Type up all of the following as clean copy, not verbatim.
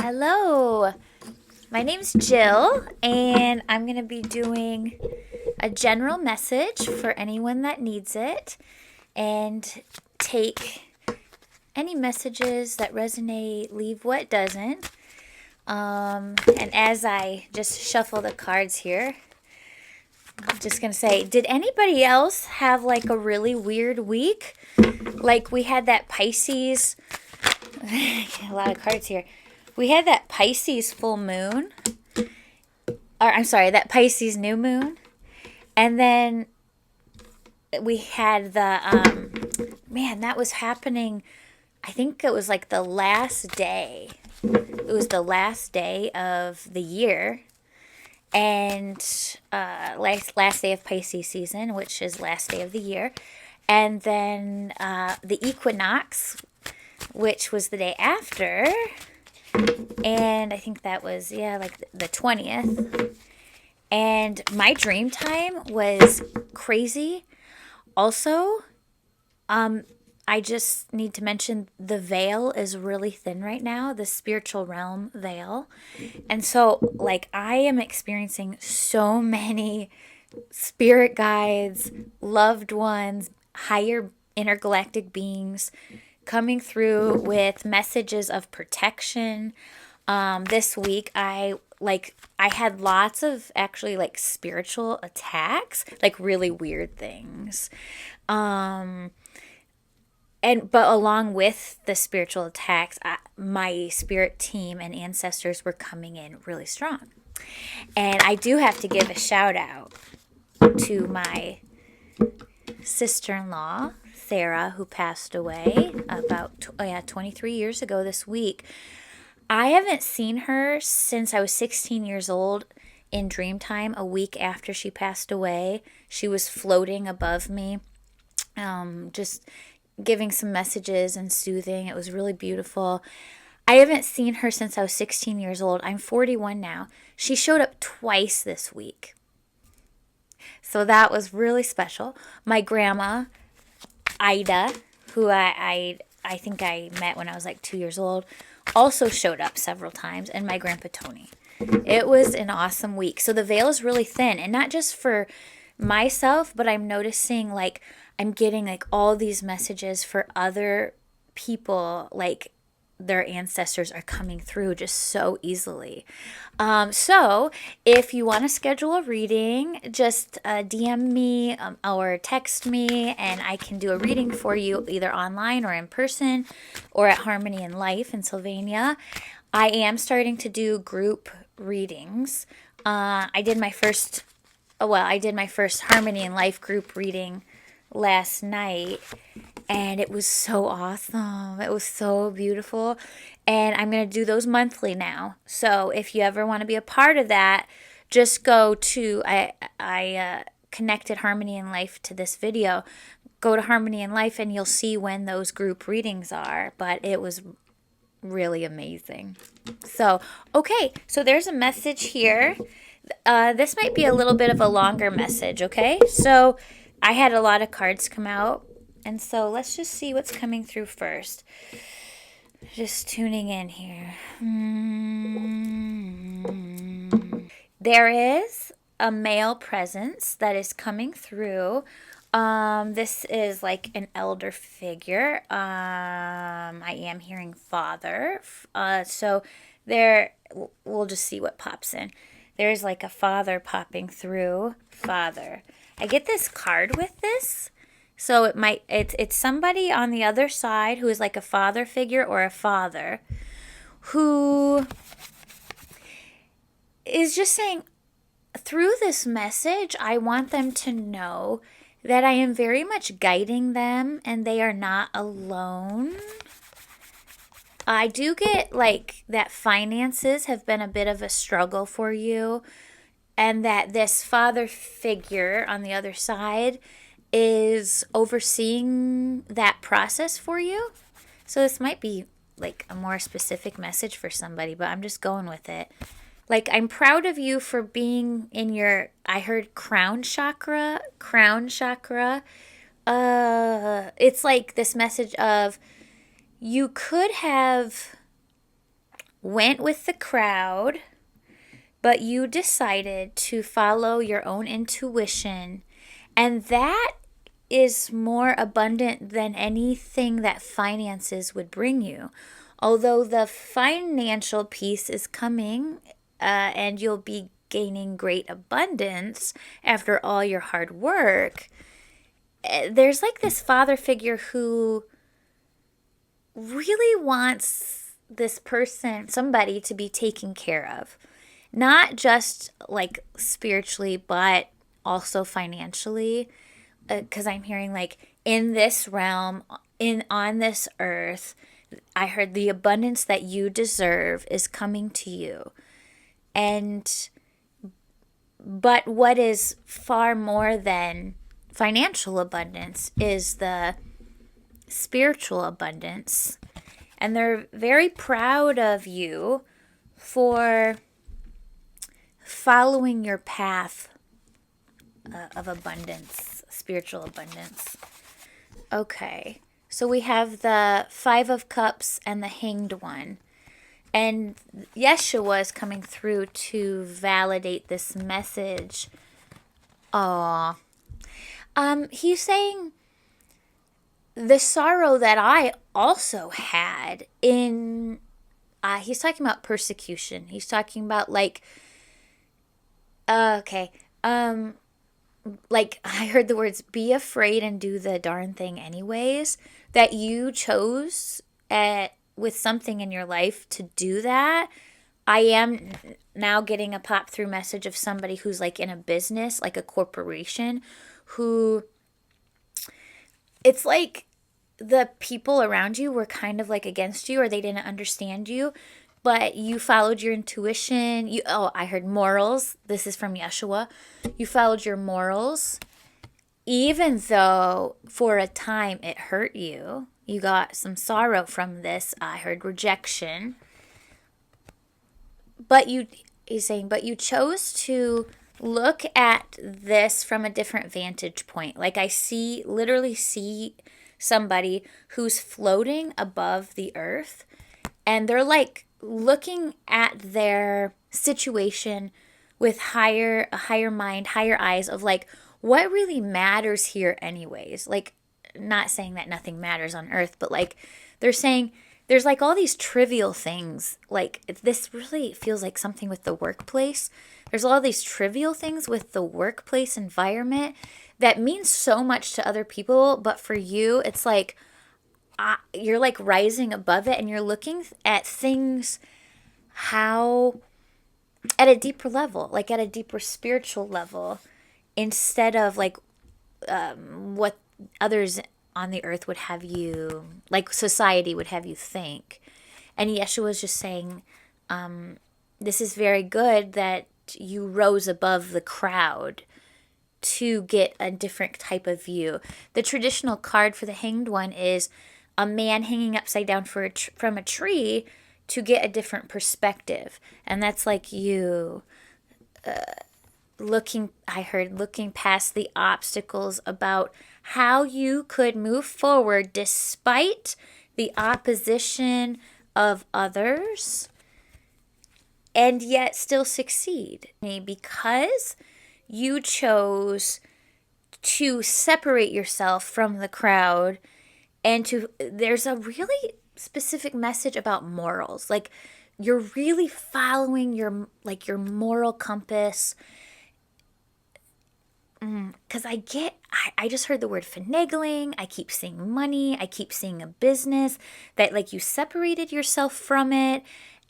Hello, my name's Jill, and I'm going to be doing a general message for anyone that needs it and take any messages that resonate, leave what doesn't. And as I just shuffle the cards here, I'm just going to say, did anybody else have like a really weird week? Like we had that Pisces, a lot of cards here. We had that Pisces full moon, or I'm sorry, that Pisces new moon. And then we had man, that was happening. I think it was like the last day. It was the last day of the year. And last day of Pisces season, which is last day of the year. And then the equinox, which was the day after. And I think that was, like the 20th. And my dream time was crazy. Also, I just need to mention the veil is really thin right now, the spiritual realm veil. And so, like, I am experiencing so many spirit guides, loved ones, higher intergalactic beings coming through with messages of protection. This week, I had lots of actually like spiritual attacks, like really weird things. But along with the spiritual attacks, my spirit team and ancestors were coming in really strong. And I do have to give a shout out to my sister-in-law, Sarah, who passed away about 23 years ago this week. I haven't seen her since I was 16 years old in dream time, a week after she passed away. She was floating above me, just giving some messages and soothing. It was really beautiful. I haven't seen her since I was 16 years old. I'm 41 now. She showed up twice this week. So that was really special. My grandma, Ida, who I think I met when I was like 2 years old, also showed up several times, and my grandpa Tony. It was an awesome week. So the veil is really thin, and not just for myself, but I'm noticing like I'm getting like all these messages for other people, like their ancestors are coming through just so easily. So if you want to schedule a reading, just DM me or text me, and I can do a reading for you either online or in person or at Harmony in Life in Sylvania. I am starting to do group readings. I did my first Harmony in Life group reading last night, and it was so awesome. It was so beautiful. And I'm going to do those monthly now. So if you ever want to be a part of that, just go to, I connected Harmony in Life to this video. Go to Harmony in Life and you'll see when those group readings are. But it was really amazing. So, okay. So there's a message here. This might be a little bit of a longer message, okay? So I had a lot of cards come out. And so let's just see what's coming through first. Just tuning in here. There is a male presence that is coming through. This is like an elder figure. I am hearing father. So there, we'll just see what pops in. There's like a father popping through. Father. I get this card with this. So it's somebody on the other side who is like a father figure or a father who is just saying, through this message, I want them to know that I am very much guiding them and they are not alone. I do get like that finances have been a bit of a struggle for you, and that this father figure on the other side is overseeing that process for you. So this might be like a more specific message for somebody, but I'm just going with it. Like, I'm proud of you for being in your, I heard crown chakra. It's like this message of you could have went with the crowd, but you decided to follow your own intuition. And that is more abundant than anything that finances would bring you. Although the financial piece is coming, and you'll be gaining great abundance after all your hard work, there's like this father figure who really wants this person, somebody, to be taken care of. Not just like spiritually, but also financially. Because I'm hearing like in this realm, on this earth, I heard the abundance that you deserve is coming to you. And but what is far more than financial abundance is the spiritual abundance. And they're very proud of you for following your path of abundance, spiritual abundance. Okay, so we have the Five of Cups and the Hanged One. And Yeshua is coming through to validate this message. He's saying the sorrow that I also had in, he's talking about persecution. He's talking about like, okay, like I heard the words, be afraid and do the darn thing anyways, that you chose with something in your life to do that. I am now getting a pop through message of somebody who's like in a business, like a corporation, who it's like the people around you were kind of like against you, or they didn't understand you, but you followed your intuition. I heard morals. This is from Yeshua. You followed your morals, even though for a time it hurt you. You got some sorrow from this. I heard rejection. He's saying, but you chose to look at this from a different vantage point. Like literally see somebody who's floating above the earth, and they're like looking at their situation with a higher mind, higher eyes of like, what really matters here anyways? Like, not saying that nothing matters on earth, but like they're saying there's like all these trivial things. Like this really feels like something with the workplace. There's all these trivial things with the workplace environment that means so much to other people, but for you it's like you're like rising above it, and you're looking at things how at a deeper level, like at a deeper spiritual level, instead of like what others on the earth would have you, like society would have you think. And Yeshua was just saying, this is very good that you rose above the crowd to get a different type of view. The traditional card for the Hanged One is a man hanging upside down from a tree to get a different perspective. And that's like you looking past the obstacles about how you could move forward despite the opposition of others and yet still succeed. Because you chose to separate yourself from the crowd, and there's a really specific message about morals. Like you're really following your moral compass. Because I just heard the word finagling. I keep seeing money. I keep seeing a business that like you separated yourself from it.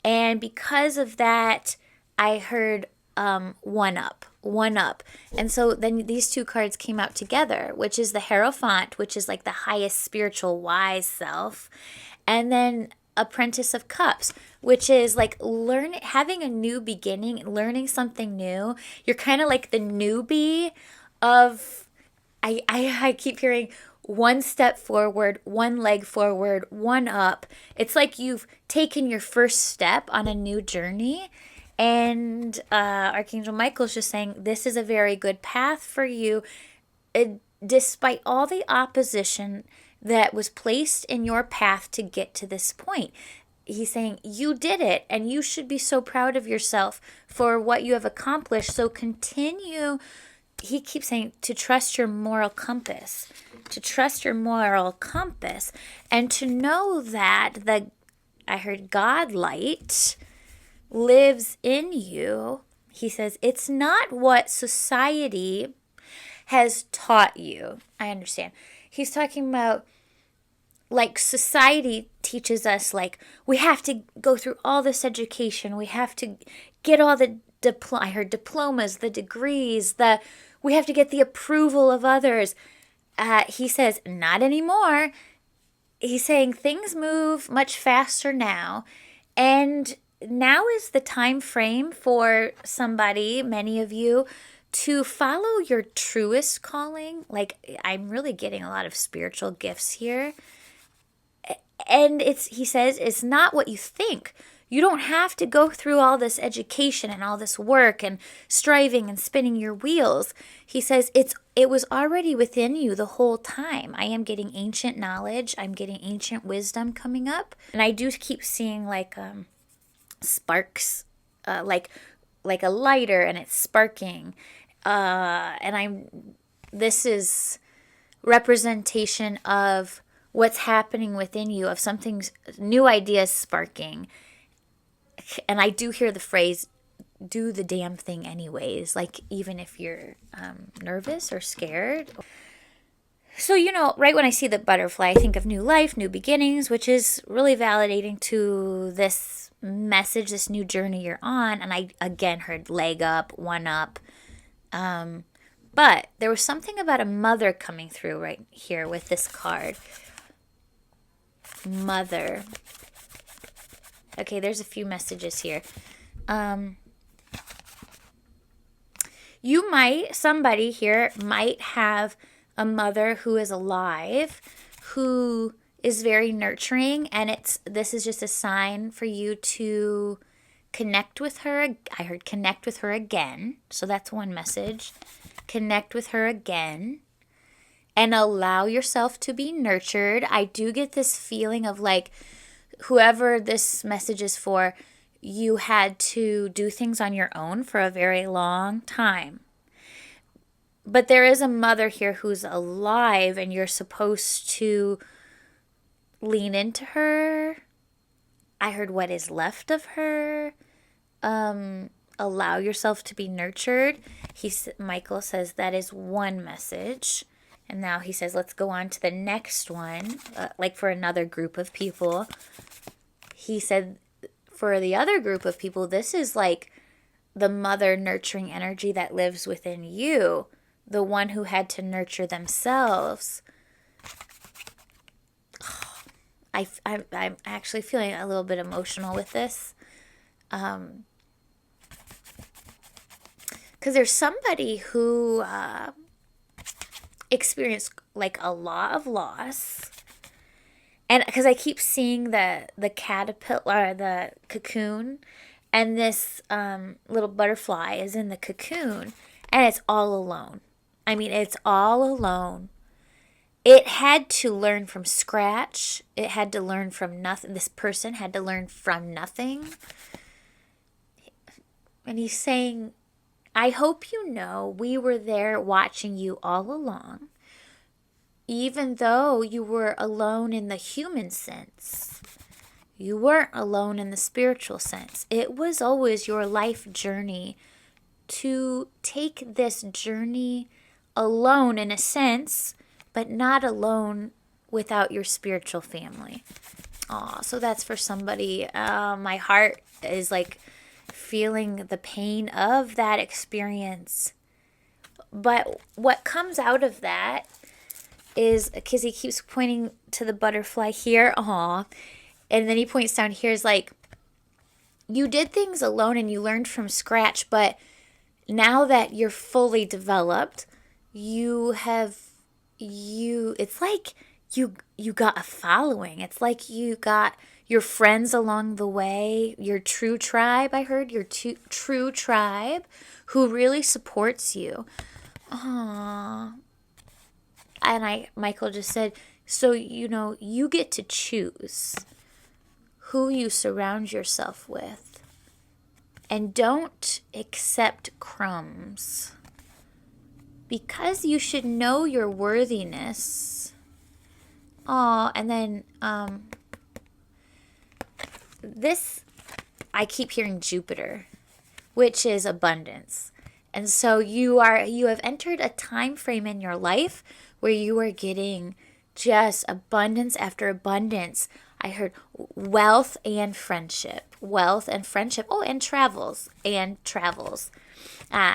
And because of that, I heard one up. And so then these two cards came out together, which is the Hierophant, which is like the highest spiritual wise self. And then Apprentice of Cups, which is like having a new beginning, learning something new. You're kind of like the newbie of, I keep hearing one step forward, one leg forward, one up. It's like you've taken your first step on a new journey. And Archangel Michael's just saying, this is a very good path for you, despite all the opposition that was placed in your path to get to this point. he's saying, you did it, and you should be so proud of yourself for what you have accomplished. So continue. He keeps saying to trust your moral compass, to trust your moral compass, and to know that I heard God light lives in you. He says it's not what society has taught you. I understand. He's talking about, like, society teaches us, like, we have to go through all this education. We have to get all the I heard diplomas, the degrees, we have to get the approval of others. He says, not anymore. He's saying things move much faster now. And now is the time frame for somebody, many of you, to follow your truest calling. Like, I'm really getting a lot of spiritual gifts here. And he says, it's not what you think. You don't have to go through all this education and all this work and striving and spinning your wheels. He says it was already within you the whole time. I am getting ancient knowledge. I'm getting ancient wisdom coming up. And I do keep seeing like sparks, like a lighter, and it's sparking. This is representation of what's happening within you, of something's new ideas sparking. And I do hear the phrase, do the damn thing anyways, like even if you're nervous or scared. So, right when I see the butterfly, I think of new life, new beginnings, which is really validating to this message, this new journey you're on. And I, again, heard leg up, one up. But there was something about a mother coming through right here with this card. Mother. Okay, there's a few messages here. Somebody here might have a mother who is alive, who is very nurturing, and this is just a sign for you to connect with her. I heard connect with her again. So that's one message. Connect with her again and allow yourself to be nurtured. I do get this feeling of like, whoever this message is for, you had to do things on your own for a very long time. But there is a mother here who's alive, and you're supposed to lean into her. I heard what is left of her. Allow yourself to be nurtured. Michael says that is one message. And now he says, let's go on to the next one, like for another group of people. He said, for the other group of people, this is like the mother nurturing energy that lives within you, the one who had to nurture themselves. I'm actually feeling a little bit emotional with this. Because there's somebody who experienced like a lot of loss. And because I keep seeing the caterpillar, the cocoon, and this little butterfly is in the cocoon, and it's all alone. I mean, it's all alone. It had to learn from scratch. It had to learn from nothing. This person had to learn from nothing. And he's saying, I hope you know we were there watching you all along. Even though you were alone in the human sense, you weren't alone in the spiritual sense. It was always your life journey to take this journey alone in a sense, but not alone without your spiritual family. So that's for somebody. My heart is like feeling the pain of that experience. But what comes out of that is, because he keeps pointing to the butterfly here, and then he points down here, is like, you did things alone and you learned from scratch, but now that you're fully developed, it's like you got a following. It's like you got your friends along the way, your true tribe. I heard your true tribe who really supports you. Aww. And Michael just said, so, you get to choose who you surround yourself with. And don't accept crumbs. Because you should know your worthiness. Oh, and then this, I keep hearing Jupiter, which is abundance. And so you have entered a time frame in your life where you are getting just abundance after abundance. I heard wealth and friendship. Wealth and friendship. Oh, and travels.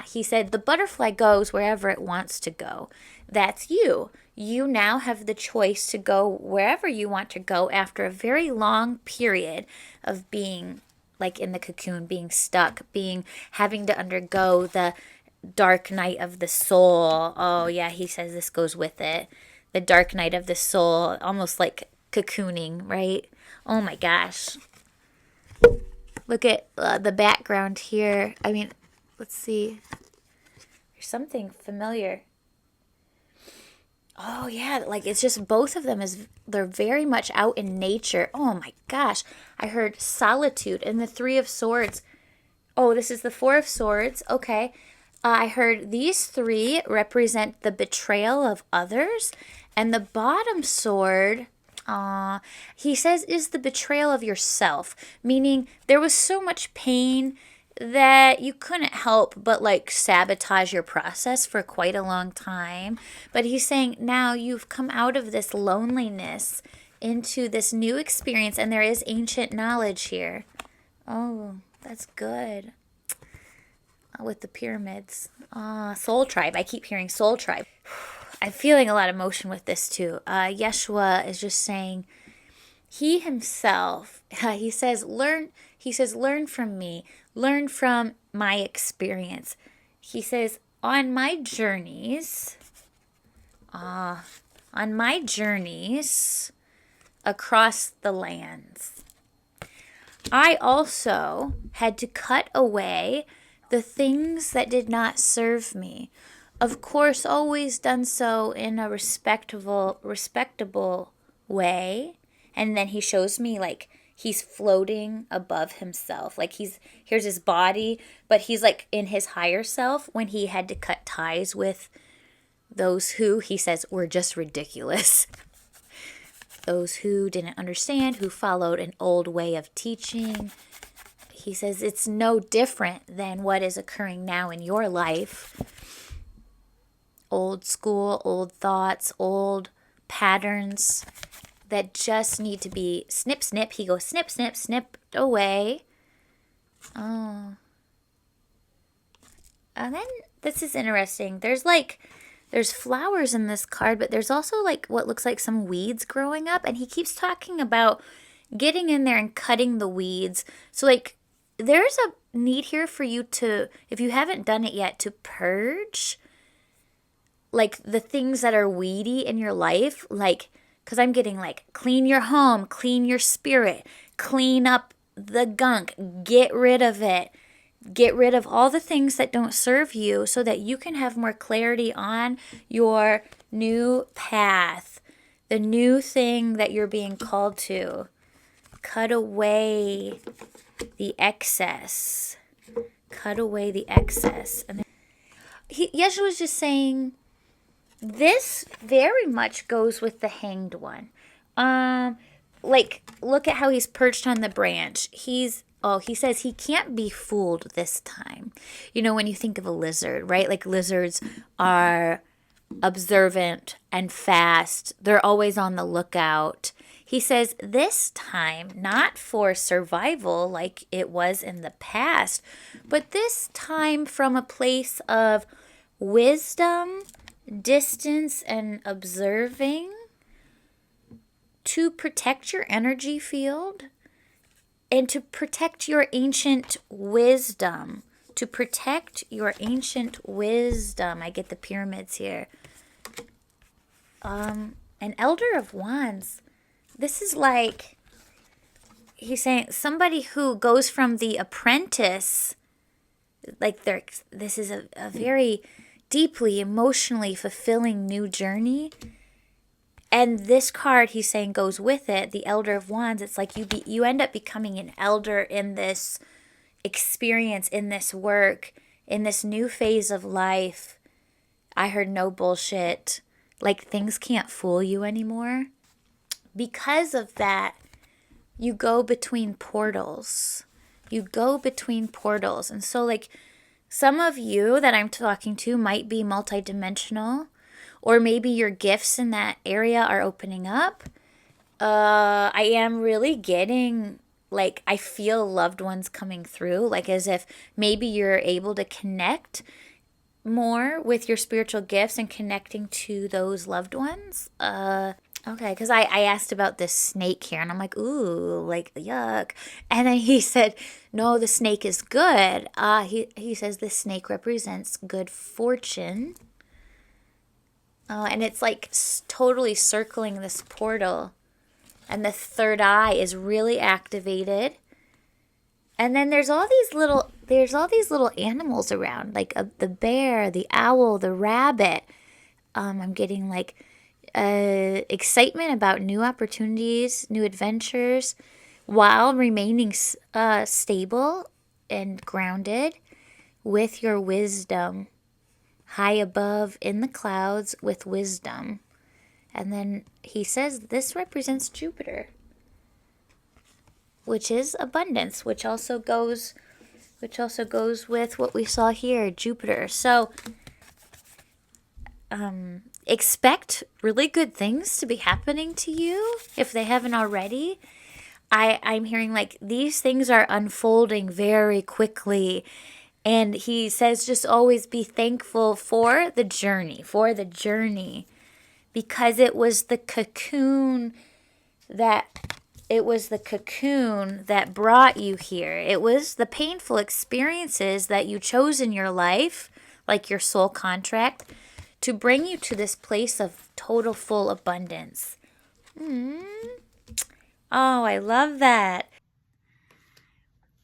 He said the butterfly goes wherever it wants to go. That's you. You now have the choice to go wherever you want to go after a very long period of being like in the cocoon, being stuck, having to undergo the dark night of the soul. Oh yeah, he says this goes with it. The dark night of the soul, almost like cocooning, right? Oh my gosh. Look at the background here. I mean, let's see. There's something familiar. Oh yeah, like it's just both of them they're very much out in nature. Oh my gosh. I heard solitude and the 3 of Swords. Oh, this is the 4 of Swords. Okay. I heard these 3 represent the betrayal of others, and the bottom sword, he says, is the betrayal of yourself, meaning there was so much pain that you couldn't help but like sabotage your process for quite a long time. But he's saying now you've come out of this loneliness into this new experience, and there is ancient knowledge here. Oh, that's good. With the pyramids. Soul tribe. I keep hearing soul tribe. I'm feeling a lot of emotion with this too. Yeshua is just saying, he himself, he says, learn from me. Learn from my experience. He says, on my journeys across the lands, I also had to cut away the things that did not serve me. Of course, always done so in a respectable way. And then he shows me like he's floating above himself. Like here's his body, but he's like in his higher self when he had to cut ties with those who, he says, were just ridiculous. Those who didn't understand, who followed an old way of teaching. He says it's no different than what is occurring now in your life. Old school, old thoughts, old patterns that just need to be snip, snip. He goes snip, snip, snip away. Oh. And then this is interesting. There's flowers in this card, but there's also like what looks like some weeds growing up. And he keeps talking about getting in there and cutting the weeds. So like there's a need here for you to, if you haven't done it yet, to purge like the things that are weedy in your life. Like, because I'm getting like clean your home, clean your spirit, clean up the gunk, get rid of it. Get rid of all the things that don't serve you so that you can have more clarity on your new path, the new thing that you're being called to. Cut away the excess. Cut away the excess. And Yeshua was just saying, this very much goes with the Hanged One. Like, look at how he's perched on the branch. He says he can't be fooled this time. You know, when you think of a lizard, right? Like lizards are observant and fast. They're always on the lookout. He says this time, not for survival like it was in the past, but this time from a place of wisdom, distance, and observing to protect your energy field. And to protect your ancient wisdom. To protect your ancient wisdom. I get the pyramids here. An Elder of Wands. This is like, he's saying somebody who goes from the apprentice, like this is a very deeply, emotionally fulfilling new journey. And this card, he's saying, goes with it, the Elder of Wands. It's like you end up becoming an elder in this experience, in this work, in this new phase of life. I heard no bullshit. Like, things can't fool you anymore. Because of that, you go between portals. You go between portals. And so, like, some of you that I'm talking to might be multidimensional, or maybe your gifts in that area are opening up. I am really getting, like, I feel loved ones coming through, like as if maybe you're able to connect more with your spiritual gifts and connecting to those loved ones. Okay, because I asked about this snake here, and I'm like, ooh, like, yuck. And then he said, no, the snake is good. He says the snake represents good fortune. And it's like totally circling this portal. And the third eye is really activated. And then there's all these little animals around, like the bear, the owl, the rabbit. I'm getting like excitement about new opportunities, new adventures, while remaining stable and grounded with your wisdom, high above in the clouds with wisdom. And then he says this represents Jupiter, which is abundance, which also goes with what we saw here, Jupiter. So expect really good things to be happening to you if they haven't already. I'm hearing like these things are unfolding very quickly. And he says just always be thankful for the journey, because it was the cocoon that brought you here. It was the painful experiences that you chose in your life, like your soul contract, to bring you to this place of total full abundance. Oh, I love that.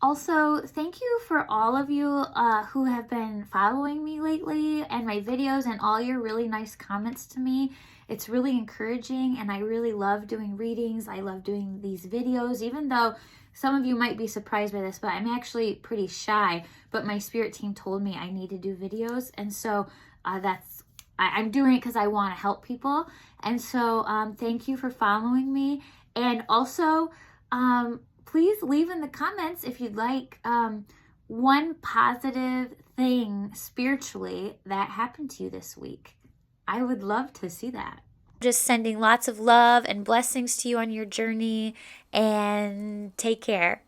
Also, thank you for all of you who have been following me lately and my videos and all your really nice comments to me. It's really encouraging, and I really love doing readings. I love doing these videos, even though some of you might be surprised by this, but I'm actually pretty shy. But my spirit team told me I need to do videos, and so I'm doing it because I want to help people. And so thank you for following me. And also, please leave in the comments if you'd like one positive thing spiritually that happened to you this week. I would love to see that. Just sending lots of love and blessings to you on your journey, and take care.